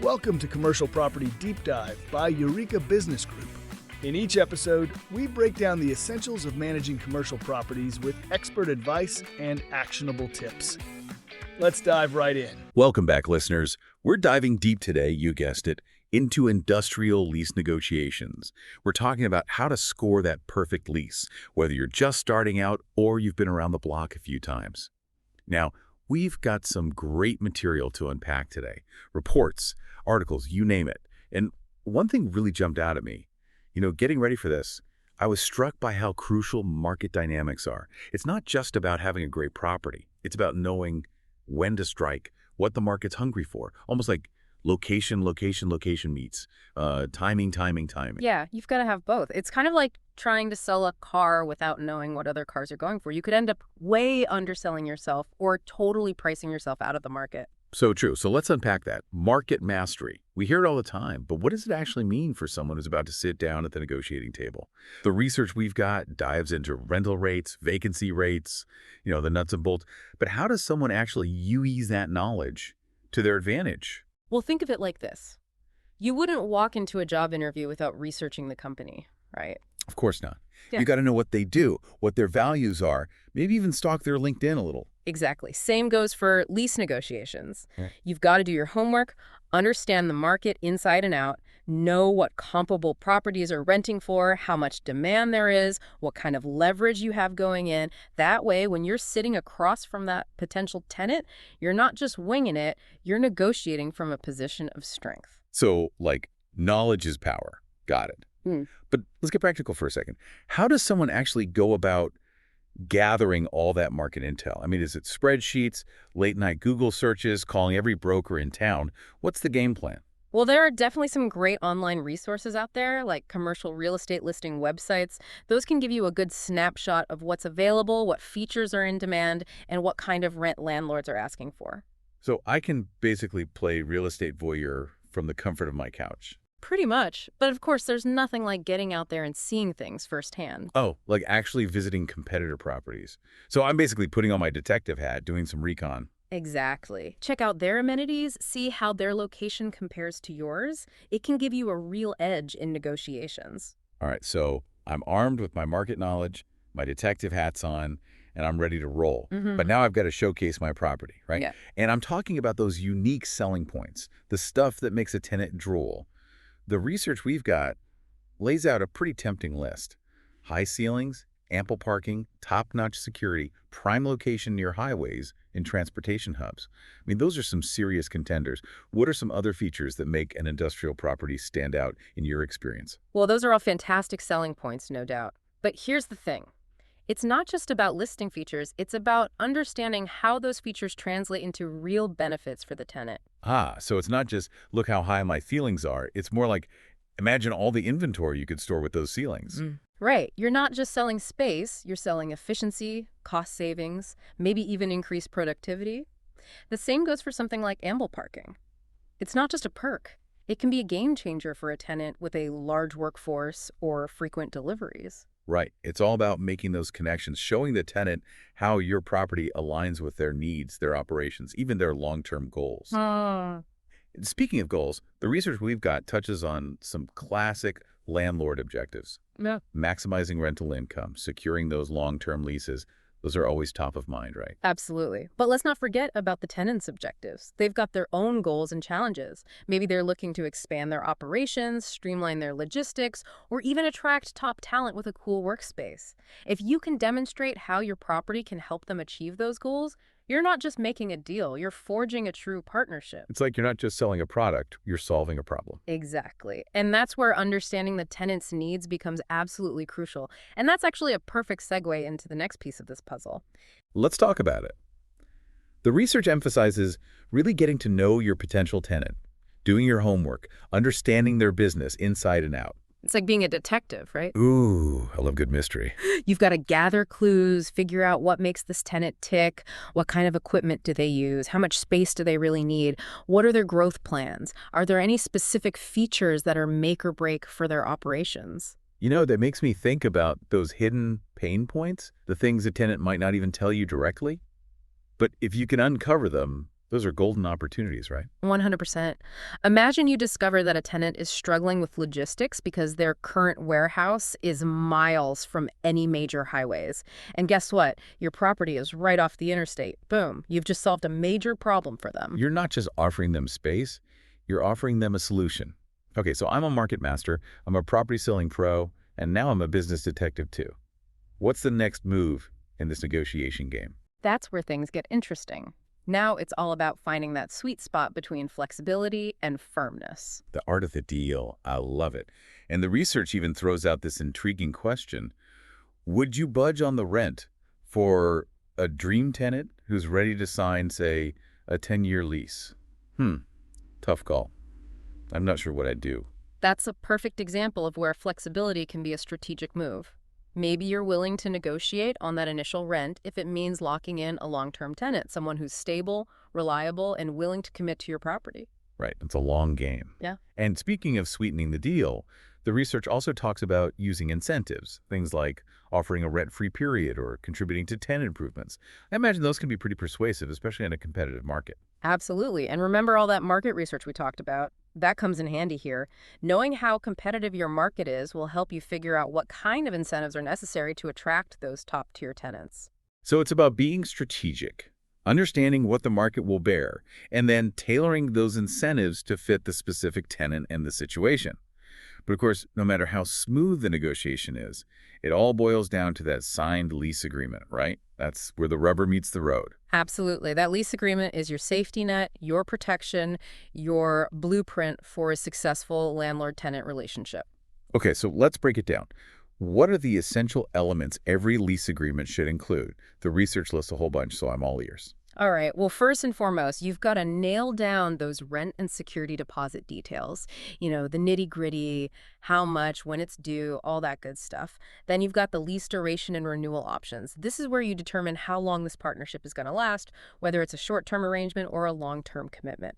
Welcome to Commercial Property Deep Dive by Eureka Business Group. In each episode, we break down the essentials of managing commercial properties with expert advice and actionable tips. Let's dive right in. Welcome back, listeners. We're diving deep today, you guessed it, into industrial lease negotiations. We're talking about how to score that perfect lease, whether you're just starting out or you've been around the block a few times. Now, we've got some great material to unpack today. Reports, articles, you name it. And one thing really jumped out at me. Getting ready for this, I was struck by how crucial market dynamics are. It's not just about having a great property. It's about knowing when to strike, what the market's hungry for. Almost like location meets. Timing. Yeah, you've got to have both. It's kind of like trying to sell a car without knowing what other cars are going for. You could end up way underselling yourself or totally pricing yourself out of the market. So true. So let's unpack that. Market mastery. We hear it all the time, but what does it actually mean for someone who's about to sit down at the negotiating table? The research we've got dives into rental rates, vacancy rates, the nuts and bolts. But how does someone actually use that knowledge to their advantage? Well, think of it like this. You wouldn't walk into a job interview without researching the company, right? Of course not. Yeah. You got to know what they do, what their values are, maybe even stalk their LinkedIn a little. Exactly. Same goes for lease negotiations. Right. You've got to do your homework, understand the market inside and out, know what comparable properties are renting for, how much demand there is, what kind of leverage you have going in. That way, when you're sitting across from that potential tenant, you're not just winging it, you're negotiating from a position of strength. So, knowledge is power. Got it. But let's get practical for a second. How does someone actually go about gathering all that market intel? I mean, is it spreadsheets, late-night Google searches, calling every broker in town? What's the game plan? Well, there are definitely some great online resources out there, like commercial real estate listing websites. Those can give you a good snapshot of what's available, what features are in demand, and what kind of rent landlords are asking for. So I can basically play real estate voyeur from the comfort of my couch. Pretty much. But of course, there's nothing like getting out there and seeing things firsthand. Oh, like actually visiting competitor properties. So I'm basically putting on my detective hat, doing some recon. Exactly. Check out their amenities, see how their location compares to yours. It can give you a real edge in negotiations. All right, so I'm armed with my market knowledge, my detective hat's on, and I'm ready to roll. But now I've got to showcase my property, right? Yeah. And I'm talking about those unique selling points, the stuff that makes a tenant drool. The research we've got lays out a pretty tempting list. High ceilings, ample parking, top-notch security, prime location near highways and transportation hubs. I mean, those are some serious contenders. What are some other features that make an industrial property stand out in your experience? Well, those are all fantastic selling points, no doubt. But here's the thing. It's not just about listing features, it's about understanding how those features translate into real benefits for the tenant. So it's not just, look how high my ceilings are. It's more like, imagine all the inventory you could store with those ceilings. Right. You're not just selling space, you're selling efficiency, cost savings, maybe even increased productivity. The same goes for something like ample parking. It's not just a perk. It can be a game changer for a tenant with a large workforce or frequent deliveries. Right. It's all about making those connections, showing the tenant how your property aligns with their needs, their operations, even their long-term goals. Speaking of goals, the research we've got touches on some classic landlord objectives. Yeah. Maximizing rental income, securing those long-term leases. Those are always top of mind, right? Absolutely. But let's not forget about the tenants' objectives. They've got their own goals and challenges. Maybe they're looking to expand their operations, streamline their logistics, or even attract top talent with a cool workspace. If you can demonstrate how your property can help them achieve those goals, you're not just making a deal, you're forging a true partnership. It's like you're not just selling a product, you're solving a problem. Exactly. And that's where understanding the tenant's needs becomes absolutely crucial. And that's actually a perfect segue into the next piece of this puzzle. Let's talk about it. The research emphasizes really getting to know your potential tenant, doing your homework, understanding their business inside and out. It's like being a detective, right? Ooh, I love good mystery. You've got to gather clues, figure out what makes this tenant tick, what kind of equipment do they use, how much space do they really need, what are their growth plans, are there any specific features that are make or break for their operations? That makes me think about those hidden pain points, the things a tenant might not even tell you directly. But if you can uncover them, Those are golden opportunities, right? 100%. Imagine you discover that a tenant is struggling with logistics because their current warehouse is miles from any major highways. And guess what? Your property is right off the interstate. Boom. You've just solved a major problem for them. You're not just offering them space, you're offering them a solution. Okay, so I'm a market master, I'm a property selling pro, and now I'm a business detective too. What's the next move in this negotiation game? That's where things get interesting. Now it's all about finding that sweet spot between flexibility and firmness. The art of the deal. I love it. And the research even throws out this intriguing question. Would you budge on the rent for a dream tenant who's ready to sign, say, a 10-year lease? Tough call. I'm not sure what I'd do. That's a perfect example of where flexibility can be a strategic move. Maybe you're willing to negotiate on that initial rent if it means locking in a long-term tenant, someone who's stable, reliable, and willing to commit to your property. Right, it's a long game. Yeah. And speaking of sweetening the deal, the research also talks about using incentives, things like offering a rent-free period or contributing to tenant improvements. I imagine those can be pretty persuasive, especially in a competitive market. Absolutely. And remember all that market research we talked about? That comes in handy here. Knowing how competitive your market is will help you figure out what kind of incentives are necessary to attract those top-tier tenants. So it's about being strategic, understanding what the market will bear, and then tailoring those incentives to fit the specific tenant and the situation. But of course, no matter how smooth the negotiation is, it all boils down to that signed lease agreement, right? That's where the rubber meets the road. Absolutely. That lease agreement is your safety net, your protection, your blueprint for a successful landlord-tenant relationship. Okay, so let's break it down. What are the essential elements every lease agreement should include? The research lists a whole bunch, so I'm all ears. All right. Well, first and foremost, you've got to nail down those rent and security deposit details. The nitty-gritty, how much, when it's due, all that good stuff. Then you've got the lease duration and renewal options. This is where you determine how long this partnership is going to last, whether it's a short-term arrangement or a long-term commitment.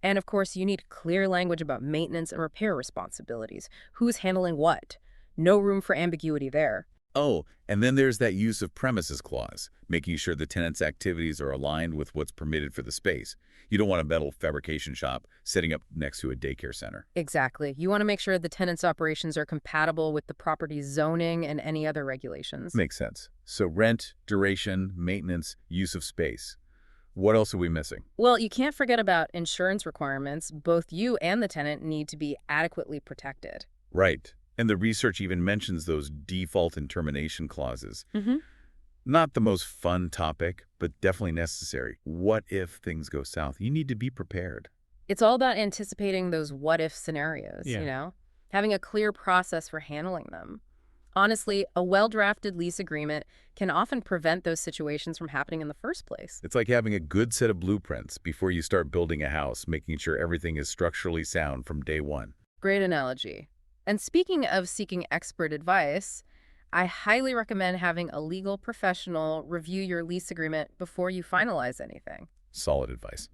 And of course, you need clear language about maintenance and repair responsibilities. Who's handling what? No room for ambiguity there. Oh, and then there's that use of premises clause, making sure the tenant's activities are aligned with what's permitted for the space. You don't want a metal fabrication shop setting up next to a daycare center. Exactly. You want to make sure the tenant's operations are compatible with the property's zoning and any other regulations. Makes sense. So rent, duration, maintenance, use of space. What else are we missing? Well, you can't forget about insurance requirements. Both you and the tenant need to be adequately protected. Right. And the research even mentions those default and termination clauses. Mm-hmm. Not the most fun topic, but definitely necessary. What if things go south? You need to be prepared. It's all about anticipating those what-if scenarios, Yeah. Having a clear process for handling them. Honestly, a well-drafted lease agreement can often prevent those situations from happening in the first place. It's like having a good set of blueprints before you start building a house, making sure everything is structurally sound from day one. Great analogy. And speaking of seeking expert advice, I highly recommend having a legal professional review your lease agreement before you finalize anything. Solid advice.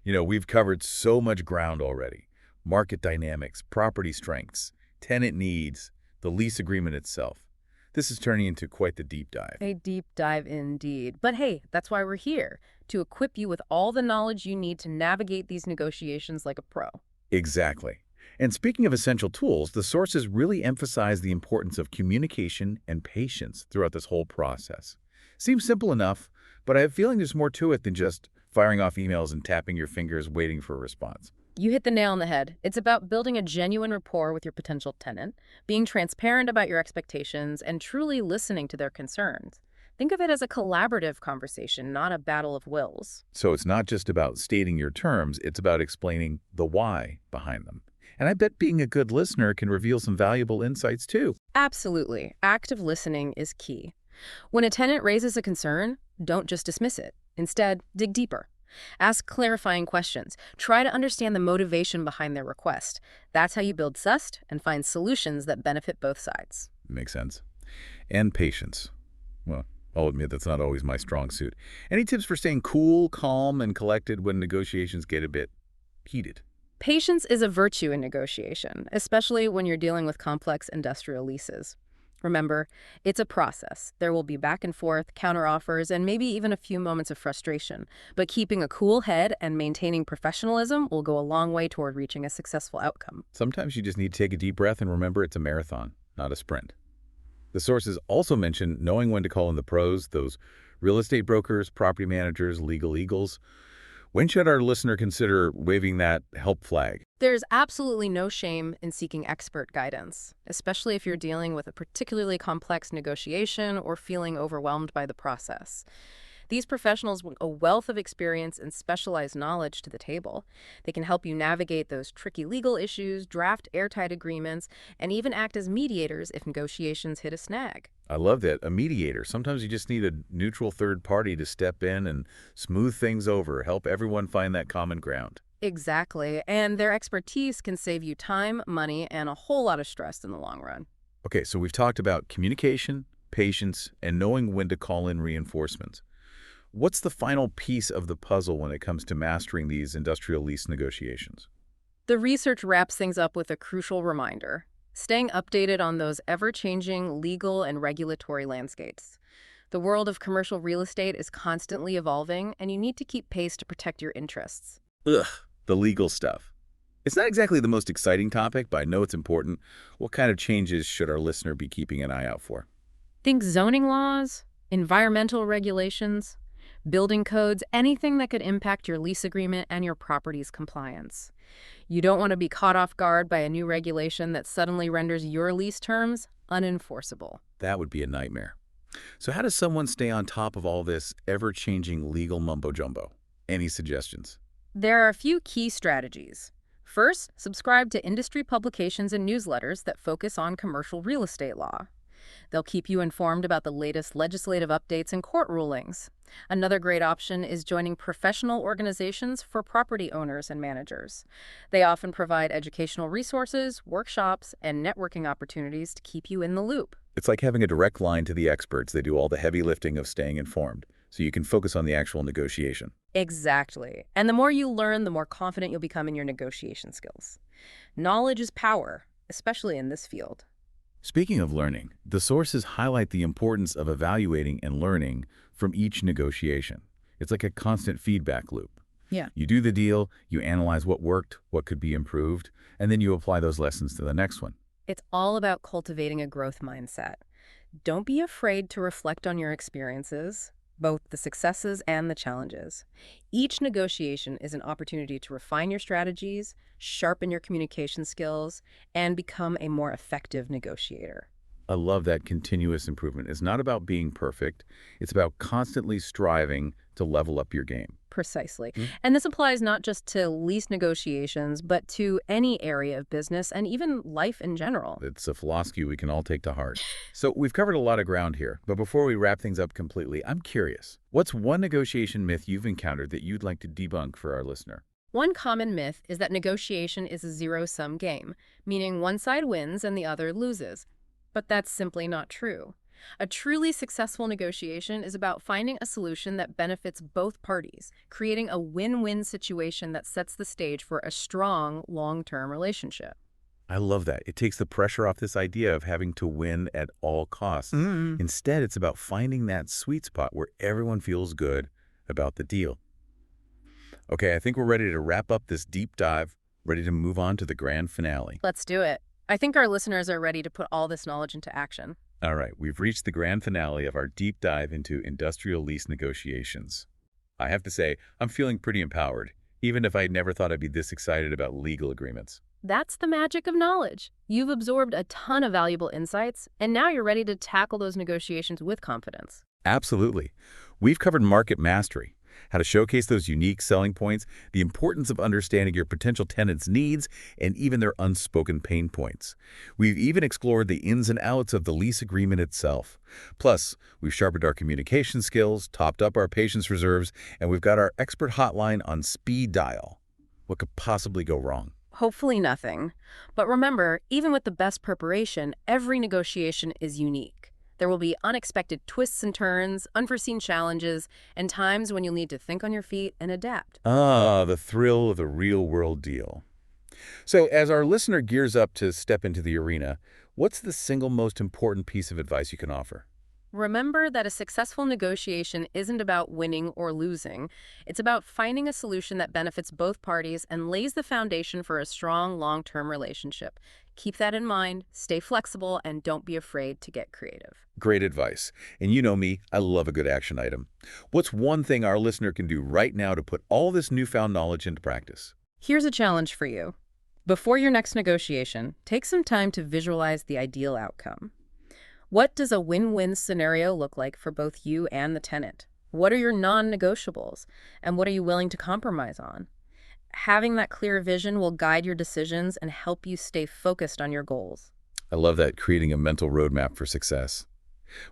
We've covered so much ground already. Market dynamics, property strengths, tenant needs, the lease agreement itself. This is turning into quite the deep dive. A deep dive indeed. But hey, that's why we're here, to equip you with all the knowledge you need to navigate these negotiations like a pro. Exactly. And speaking of essential tools, the sources really emphasize the importance of communication and patience throughout this whole process. Seems simple enough, but I have a feeling there's more to it than just firing off emails and tapping your fingers waiting for a response. You hit the nail on the head. It's about building a genuine rapport with your potential tenant, being transparent about your expectations, and truly listening to their concerns. Think of it as a collaborative conversation, not a battle of wills. So it's not just about stating your terms, it's about explaining the why behind them. And I bet being a good listener can reveal some valuable insights too. Absolutely. Active listening is key. When a tenant raises a concern, don't just dismiss it. Instead, dig deeper. Ask clarifying questions. Try to understand the motivation behind their request. That's how you build trust and find solutions that benefit both sides. Makes sense. And patience. Well, I'll admit that's not always my strong suit. Any tips for staying cool, calm, and collected when negotiations get a bit heated? Patience is a virtue in negotiation, especially when you're dealing with complex industrial leases. Remember, it's a process. There will be back and forth, counteroffers, and maybe even a few moments of frustration. But keeping a cool head and maintaining professionalism will go a long way toward reaching a successful outcome. Sometimes you just need to take a deep breath and remember it's a marathon, not a sprint. The sources also mention knowing when to call in the pros, those real estate brokers, property managers, legal eagles. When should our listener consider waving that help flag? There's absolutely no shame in seeking expert guidance, especially if you're dealing with a particularly complex negotiation or feeling overwhelmed by the process. These professionals bring a wealth of experience and specialized knowledge to the table. They can help you navigate those tricky legal issues, draft airtight agreements, and even act as mediators if negotiations hit a snag. I love that. A mediator. Sometimes you just need a neutral third party to step in and smooth things over, help everyone find that common ground. Exactly, and their expertise can save you time, money, and a whole lot of stress in the long run. Okay, so we've talked about communication, patience, and knowing when to call in reinforcements. What's the final piece of the puzzle when it comes to mastering these industrial lease negotiations? The research wraps things up with a crucial reminder: staying updated on those ever-changing legal and regulatory landscapes. The world of commercial real estate is constantly evolving, and you need to keep pace to protect your interests. Ugh, the legal stuff. It's not exactly the most exciting topic, but I know it's important. What kind of changes should our listener be keeping an eye out for? Think zoning laws, environmental regulations, building codes, anything that could impact your lease agreement and your property's compliance. You don't want to be caught off guard by a new regulation that suddenly renders your lease terms unenforceable. That would be a nightmare. So how does someone stay on top of all this ever-changing legal mumbo-jumbo? Any suggestions? There are a few key strategies. First, subscribe to industry publications and newsletters that focus on commercial real estate law. They'll keep you informed about the latest legislative updates and court rulings. Another great option is joining professional organizations for property owners and managers. They often provide educational resources, workshops, and networking opportunities to keep you in the loop. It's like having a direct line to the experts. They do all the heavy lifting of staying informed, so you can focus on the actual negotiation. Exactly. And the more you learn, the more confident you'll become in your negotiation skills. Knowledge is power, especially in this field. Speaking of learning, the sources highlight the importance of evaluating and learning from each negotiation. It's like a constant feedback loop. Yeah. You do the deal, you analyze what worked, what could be improved, and then you apply those lessons to the next one. It's all about cultivating a growth mindset. Don't be afraid to reflect on your experiences, both the successes and the challenges. Each negotiation is an opportunity to refine your strategies, sharpen your communication skills, and become a more effective negotiator. I love that continuous improvement. It's not about being perfect. It's about constantly striving to level up your game. Precisely. And this applies not just to lease negotiations, but to any area of business and even life in general. It's a philosophy we can all take to heart. So we've covered a lot of ground here, but before we wrap things up completely, I'm curious. What's one negotiation myth you've encountered that you'd like to debunk for our listener? One common myth is that negotiation is a zero-sum game, meaning one side wins and the other loses. But that's simply not true. A truly successful negotiation is about finding a solution that benefits both parties, creating a win-win situation that sets the stage for a strong, long-term relationship. I love that. It takes the pressure off this idea of having to win at all costs. Instead, it's about finding that sweet spot where everyone feels good about the deal. Okay, I think we're ready to wrap up this deep dive, ready to move on to the grand finale. Let's do it. I think our listeners are ready to put all this knowledge into action. All right, we've reached the grand finale of our deep dive into industrial lease negotiations. I have to say, I'm feeling pretty empowered, even if I never thought I'd be this excited about legal agreements. That's the magic of knowledge. You've absorbed a ton of valuable insights, and now you're ready to tackle those negotiations with confidence. Absolutely. We've covered market mastery, how to showcase those unique selling points, the importance of understanding your potential tenants' needs, and even their unspoken pain points. We've even explored the ins and outs of the lease agreement itself. Plus, we've sharpened our communication skills, topped up our patience reserves, and we've got our expert hotline on speed dial. What could possibly go wrong? Hopefully nothing. But remember, even with the best preparation, every negotiation is unique. There will be unexpected twists and turns, unforeseen challenges, and times when you'll need to think on your feet and adapt. Ah, the thrill of the real-world deal. So as our listener gears up to step into the arena, what's the single most important piece of advice you can offer? Remember that a successful negotiation isn't about winning or losing. It's about finding a solution that benefits both parties and lays the foundation for a strong, long-term relationship. Keep that in mind, stay flexible, and don't be afraid to get creative. Great advice. And you know me, I love a good action item. What's one thing our listener can do right now to put all this newfound knowledge into practice? Here's a challenge for you. Before your next negotiation, take some time to visualize the ideal outcome. What does a win-win scenario look like for both you and the tenant? What are your non-negotiables? And what are you willing to compromise on? Having that clear vision will guide your decisions and help you stay focused on your goals. I love that, creating a mental roadmap for success.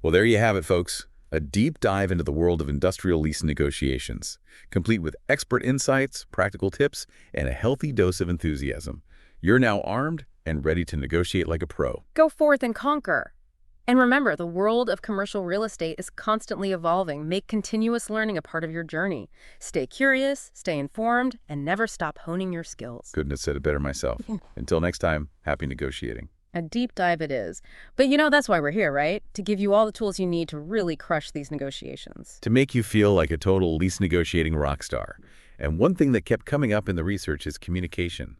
Well, there you have it, folks. A deep dive into the world of industrial lease negotiations, complete with expert insights, practical tips, and a healthy dose of enthusiasm. You're now armed and ready to negotiate like a pro. Go forth and conquer. And remember, the world of commercial real estate is constantly evolving. Make continuous learning a part of your journey. Stay curious, stay informed, and never stop honing your skills. Couldn't have said it better myself. Until next time, happy negotiating. A deep dive it is. But you know, that's why we're here, right? To give you all the tools you need to really crush these negotiations. To make you feel like a total lease negotiating rock star. And one thing that kept coming up in the research is communication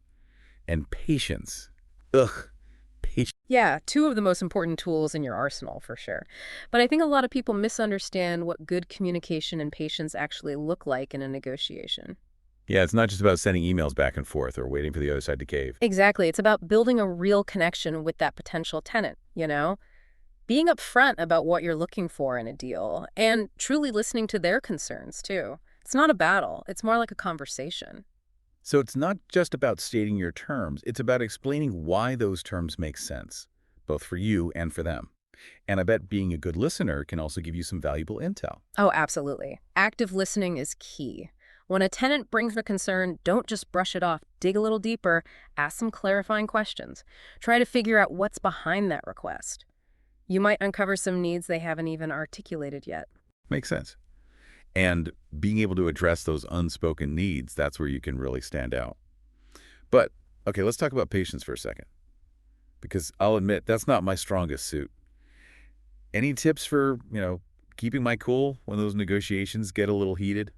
and patience. Ugh, patience. Yeah, two of the most important tools in your arsenal, for sure. But I think a lot of people misunderstand what good communication and patience actually look like in a negotiation. Yeah, it's not just about sending emails back and forth or waiting for the other side to cave. Exactly. It's about building a real connection with that potential tenant, you know? Being upfront about what you're looking for in a deal and truly listening to their concerns, too. It's not a battle. It's more like a conversation. So it's not just about stating your terms. It's about explaining why those terms make sense, both for you and for them. And I bet being a good listener can also give you some valuable intel. Oh, absolutely. Active listening is key. When a tenant brings a concern, don't just brush it off. Dig a little deeper, ask some clarifying questions. Try to figure out what's behind that request. You might uncover some needs they haven't even articulated yet. Makes sense. And being able to address those unspoken needs, that's where you can really stand out. But, okay, let's talk about patience for a second. Because I'll admit, that's not my strongest suit. Any tips for, keeping my cool when those negotiations get a little heated?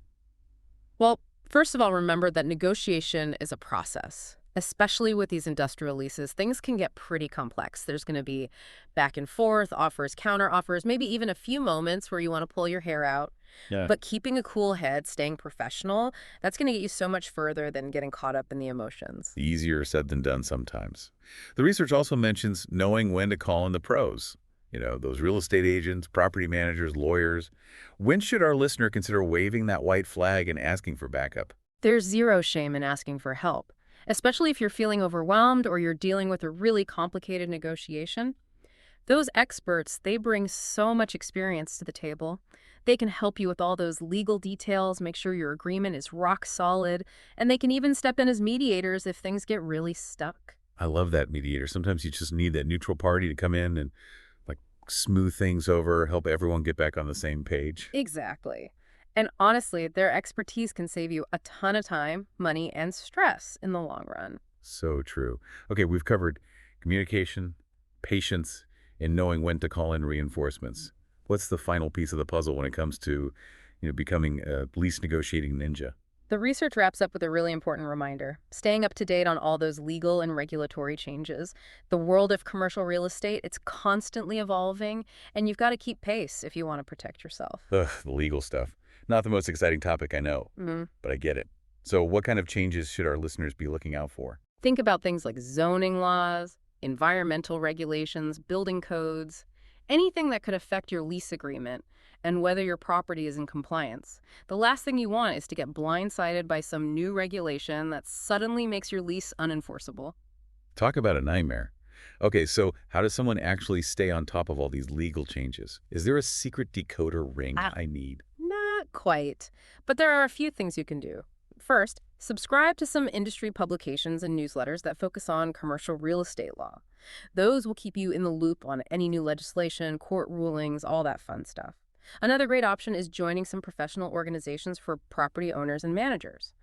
Well, first of all, remember that negotiation is a process. Especially with these industrial leases, things can get pretty complex. There's going to be back and forth, offers, counter offers, maybe even a few moments where you want to pull your hair out. Yeah. But keeping a cool head, staying professional, that's going to get you so much further than getting caught up in the emotions. Easier said than done sometimes. The research also mentions knowing when to call in the pros. Those real estate agents, property managers, lawyers. When should our listener consider waving that white flag and asking for backup? There's zero shame in asking for help, especially if you're feeling overwhelmed or you're dealing with a really complicated negotiation. Those experts, they bring so much experience to the table. They can help you with all those legal details, make sure your agreement is rock solid, and they can even step in as mediators if things get really stuck. I love that mediator. Sometimes you just need that neutral party to come in and smooth things over, help everyone get back on the same page. Exactly. And honestly, their expertise can save you a ton of time, money, and stress in the long run. So true. Okay, we've covered communication, patience, and knowing when to call in reinforcements. What's the final piece of the puzzle when it comes to, becoming a lease negotiating ninja? The research wraps up with a really important reminder, staying up to date on all those legal and regulatory changes. The world of commercial real estate, it's constantly evolving, and you've got to keep pace if you want to protect yourself. Ugh, the legal stuff. Not the most exciting topic, I know, but I get it. So what kind of changes should our listeners be looking out for? Think about things like zoning laws, environmental regulations, building codes, anything that could affect your lease agreement and whether your property is in compliance. The last thing you want is to get blindsided by some new regulation that suddenly makes your lease unenforceable. Talk about a nightmare. Okay, so how does someone actually stay on top of all these legal changes? Is there a secret decoder ring I need? Not quite, but there are a few things you can do. First, subscribe to some industry publications and newsletters that focus on commercial real estate law. Those will keep you in the loop on any new legislation, court rulings, all that fun stuff. Another great option is joining some professional organizations for property owners and managers.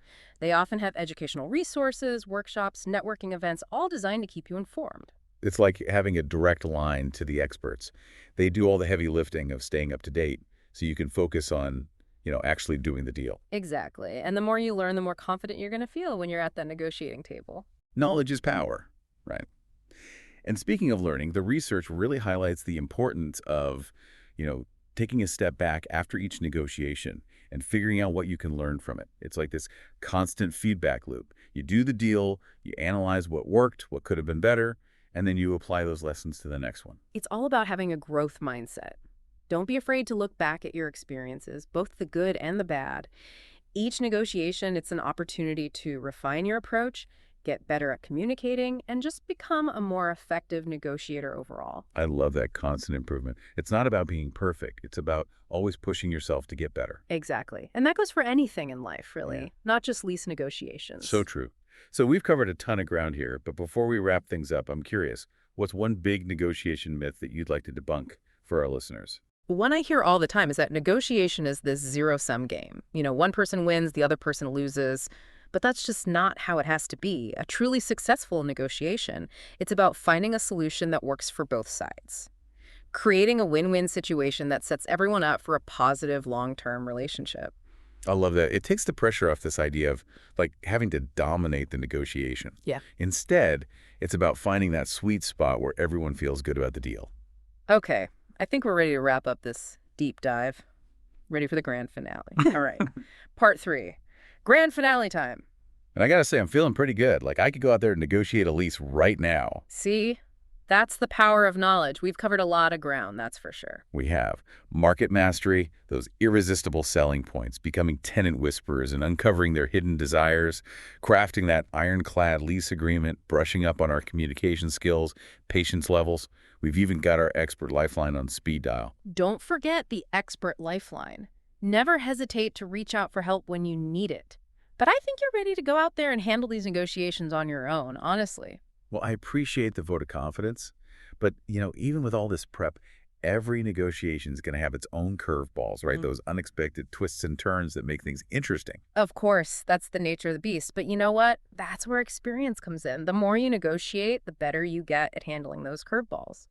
They often have educational resources, workshops, networking events, all designed to keep you informed. It's like having a direct line to the experts. They do all the heavy lifting of staying up to date, so you can focus on, actually doing the deal. Exactly. And the more you learn, the more confident you're going to feel when you're at that negotiating table. Knowledge is power, right? And speaking of learning, the research really highlights the importance of, taking a step back after each negotiation and figuring out what you can learn from it. It's like this constant feedback loop. You do the deal, you analyze what worked, what could have been better, and then you apply those lessons to the next one. It's all about having a growth mindset. Don't be afraid to look back at your experiences, both the good and the bad. Each negotiation, it's an opportunity to refine your approach, get better at communicating, and just become a more effective negotiator overall. I love that constant improvement. It's not about being perfect. It's about always pushing yourself to get better. Exactly. And that goes for anything in life, really, Yeah. not just lease negotiations. So true. So we've covered a ton of ground here, but before we wrap things up, I'm curious, what's one big negotiation myth that you'd like to debunk for our listeners? One I hear all the time is that negotiation is this zero-sum game. One person wins, the other person loses. But that's just not how it has to be. A truly successful negotiation, it's about finding a solution that works for both sides. Creating a win-win situation that sets everyone up for a positive long-term relationship. I love that. It takes the pressure off this idea of having to dominate the negotiation. Yeah. Instead, it's about finding that sweet spot where everyone feels good about the deal. Okay, I think we're ready to wrap up this deep dive. Ready for the grand finale. All right, part 3. Grand finale time. And I got to say, I'm feeling pretty good. I could go out there and negotiate a lease right now. See? That's the power of knowledge. We've covered a lot of ground, that's for sure. We have market mastery, those irresistible selling points, becoming tenant whisperers and uncovering their hidden desires, crafting that ironclad lease agreement, brushing up on our communication skills, patience levels. We've even got our expert lifeline on speed dial. Don't forget the expert lifeline. Never hesitate to reach out for help when you need it. But I think you're ready to go out there and handle these negotiations on your own, honestly. Well, I appreciate the vote of confidence, but, even with all this prep, every negotiation is going to have its own curveballs, right? Those unexpected twists and turns that make things interesting. Of course, that's the nature of the beast. But you know what? That's where experience comes in. The more you negotiate, the better you get at handling those curveballs.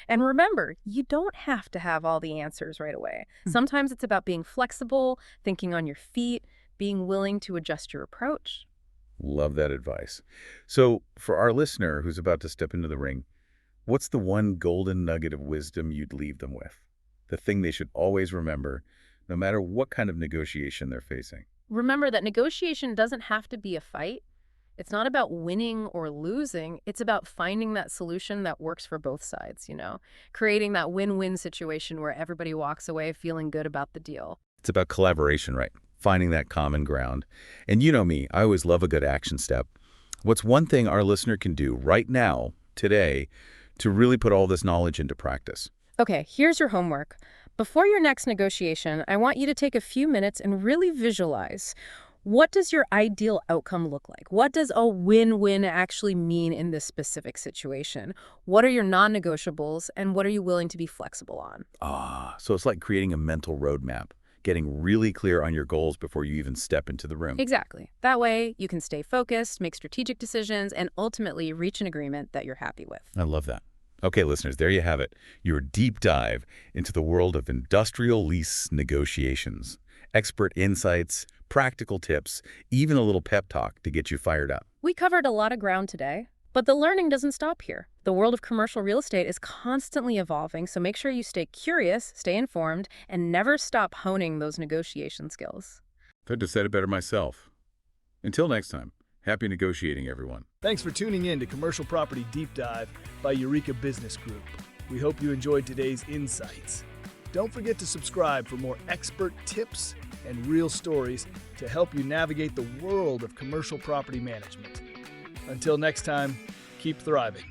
And remember, you don't have to have all the answers right away. Sometimes it's about being flexible, thinking on your feet, being willing to adjust your approach. Love that advice. So for our listener who's about to step into the ring, what's the one golden nugget of wisdom you'd leave them with? The thing they should always remember, no matter what kind of negotiation they're facing. Remember that negotiation doesn't have to be a fight. It's not about winning or losing. It's about finding that solution that works for both sides, creating that win-win situation where everybody walks away feeling good about the deal. It's about collaboration, right? Finding that common ground. And you know me, I always love a good action step. What's one thing our listener can do right now, today, to really put all this knowledge into practice? Okay, here's your homework. Before your next negotiation, I want you to take a few minutes and really visualize. What does your ideal outcome look like? What does a win-win actually mean in this specific situation? What are your non-negotiables, and what are you willing to be flexible on? So it's like creating a mental roadmap, getting really clear on your goals before you even step into the room. Exactly. That way, you can stay focused, make strategic decisions, and ultimately reach an agreement that you're happy with. I love that. Okay, listeners, there you have it. Your deep dive into the world of industrial lease negotiations. Expert insights, practical tips, even a little pep talk to get you fired up. We covered a lot of ground today, but the learning doesn't stop here. The world of commercial real estate is constantly evolving, so make sure you stay curious, stay informed, and never stop honing those negotiation skills. Couldn't have said it better myself. Until next time, happy negotiating, everyone. Thanks for tuning in to Commercial Property Deep Dive by Eureka Business Group. We hope you enjoyed today's insights. Don't forget to subscribe for more expert tips and real stories to help you navigate the world of commercial property management. Until next time, keep thriving.